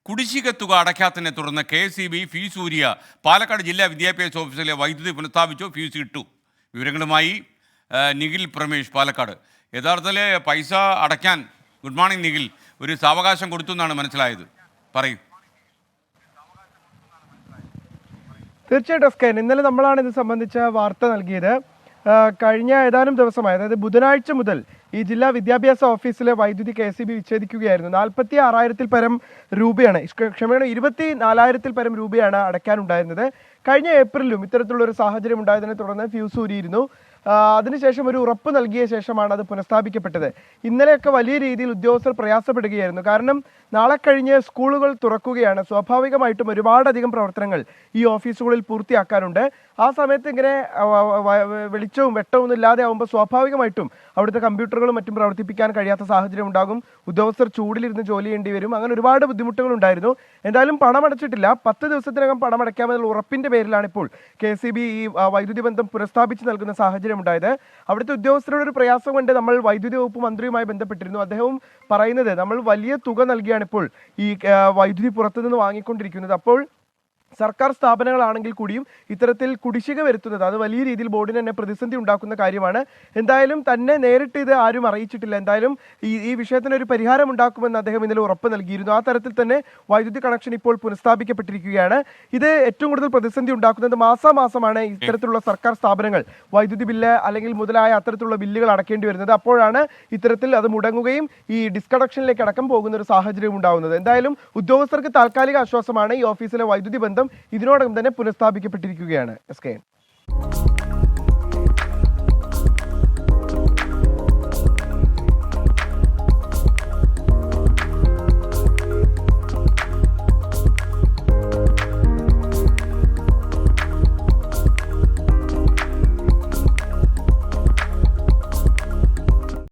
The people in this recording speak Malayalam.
കുടിശ്ശിക തുക അടയ്ക്കാത്തതിനെ തുടർന്ന് KSEB ഫീസ് ഊരിയ പാലക്കാട് ജില്ലാ വിദ്യാഭ്യാസ ഓഫീസിലെ വൈദ്യുതി പുനഃസ്ഥാപിച്ചു. ഫീസ് ഇട്ടു. വിവരങ്ങളുമായി നിഖിൽ പ്രമേഷ്, പാലക്കാട്. യഥാർത്ഥത്തിൽ പൈസ അടയ്ക്കാൻ, ഗുഡ് മോർണിംഗ് നിഖിൽ, ഒരു സാവകാശം കൊടുത്തു എന്നാണ് മനസ്സിലായത്. പറയൂ. തീർച്ചയായിട്ടും സ്കൈൻ, ഇന്നലെ നമ്മളാണ് ഇത് സംബന്ധിച്ച വാർത്ത നൽകിയത്. കഴിഞ്ഞ ഏതാനും ദിവസമായി, അതായത് ബുധനാഴ്ച മുതൽ ഈ ജില്ലാ വിദ്യാഭ്യാസ ഓഫീസിലെ വൈദ്യുതി KSEB വിച്ഛേദിക്കുകയായിരുന്നു. 46,000 പരം രൂപയാണ്, ക്ഷമിക്കണം, 24,000 പരം രൂപയാണ് അടയ്ക്കാനുണ്ടായിരുന്നത്. കഴിഞ്ഞ ഏപ്രിലും ഇത്തരത്തിലുള്ള ഒരു സാഹചര്യം ഉണ്ടായതിനെ തുടർന്ന് ഫ്യൂസ് ഊരിയിരുന്നു. അതിനുശേഷം ഒരു ഉറപ്പ് നൽകിയ ശേഷമാണ് അത് പുനഃസ്ഥാപിക്കപ്പെട്ടത്. ഇന്നലെയൊക്കെ വലിയ രീതിയിൽ ഉദ്യോഗസ്ഥർ പ്രയാസപ്പെടുകയായിരുന്നു. കാരണം നാളെ കഴിഞ്ഞ് സ്കൂളുകൾ തുറക്കുകയാണ്. സ്വാഭാവികമായിട്ടും ഒരുപാടധികം പ്രവർത്തനങ്ങൾ ഈ ഓഫീസുകളിൽ പൂർത്തിയാക്കാനുണ്ട്. ആ സമയത്ത് ഇങ്ങനെ വെളിച്ചവും വെട്ടവും ഇല്ലാതെ ആകുമ്പോൾ സ്വാഭാവികമായിട്ടും അവിടുത്തെ കമ്പ്യൂട്ടറുകളും മറ്റും പ്രവർത്തിപ്പിക്കാൻ കഴിയാത്ത സാഹചര്യം ഉണ്ടാകും. ഉദ്യോഗസ്ഥർ ചൂടിലിരുന്ന് ജോലി ചെയ്യേണ്ടി വരും. അങ്ങനെ ഒരുപാട് ബുദ്ധിമുട്ടുകൾ ഉണ്ടായിരുന്നു. എന്തായാലും പണമടച്ചിട്ടില്ല. 10 ദിവസത്തിനകം പണമടയ്ക്കാമെന്നുള്ള ഉറപ്പിന്റെ പേരിലാണ് ഇപ്പോൾ KSEB ഈ വൈദ്യുതി ബന്ധം പുനഃസ്ഥാപിച്ച് നൽകുന്ന സാഹചര്യം ഉണ്ടായത്. അവിടുത്തെ ഉദ്യോഗസ്ഥരുടെ ഒരു പ്രയാസം കൊണ്ട് നമ്മൾ വൈദ്യുതി വകുപ്പ് മന്ത്രിയുമായി ബന്ധപ്പെട്ടിരുന്നു. അദ്ദേഹവും പറയുന്നത്, നമ്മൾ വലിയ തുക നൽകിയാണ് ഇപ്പോൾ ഈ വൈദ്യുതി പുറത്തുനിന്ന് വാങ്ങിക്കൊണ്ടിരിക്കുന്നത്. അപ്പോൾ സർക്കാർ സ്ഥാപനങ്ങളാണെങ്കിൽ കൂടിയും ഇത്തരത്തിൽ കുടിശ്ശിക വരുത്തുന്നത് അത് വലിയ രീതിയിൽ ബോർഡിന് തന്നെ പ്രതിസന്ധി ഉണ്ടാക്കുന്ന കാര്യമാണ്. എന്തായാലും തന്നെ നേരിട്ട് ഇത് ആരും അറിയിച്ചിട്ടില്ല. എന്തായാലും ഈ വിഷയത്തിന് ഒരു പരിഹാരം ഉണ്ടാക്കുമെന്ന് അദ്ദേഹം ഇന്നലെ ഉറപ്പ് നൽകിയിരുന്നു. ആ തരത്തിൽ തന്നെ വൈദ്യുതി കണക്ഷൻ ഇപ്പോൾ പുനഃസ്ഥാപിക്കപ്പെട്ടിരിക്കുകയാണ്. ഇത് ഏറ്റവും കൂടുതൽ പ്രതിസന്ധി ഉണ്ടാക്കുന്നത് മാസാമാസമാണ് ഇത്തരത്തിലുള്ള സർക്കാർ സ്ഥാപനങ്ങൾ വൈദ്യുതി ബില്ല് അല്ലെങ്കിൽ മുതലായ അത്തരത്തിലുള്ള ബില്ലുകൾ അടക്കേണ്ടി വരുന്നത്. അപ്പോഴാണ് ഇത്തരത്തിൽ അത് മുടങ്ങുകയും ഈ ഡിസ്കണക്ഷനിലേക്ക് അടക്കം പോകുന്ന ഒരു സാഹചര്യം ഉണ്ടാകുന്നത്. എന്തായാലും ഉദ്യോഗസ്ഥർക്ക് താൽക്കാലിക ആശ്വാസമാണ്. ഈ ഓഫീസിലെ വൈദ്യുതി ബന്ധം ഇതിനോടകം തന്നെ പുനഃസ്ഥാപിക്കപ്പെട്ടിരിക്കുകയാണ്.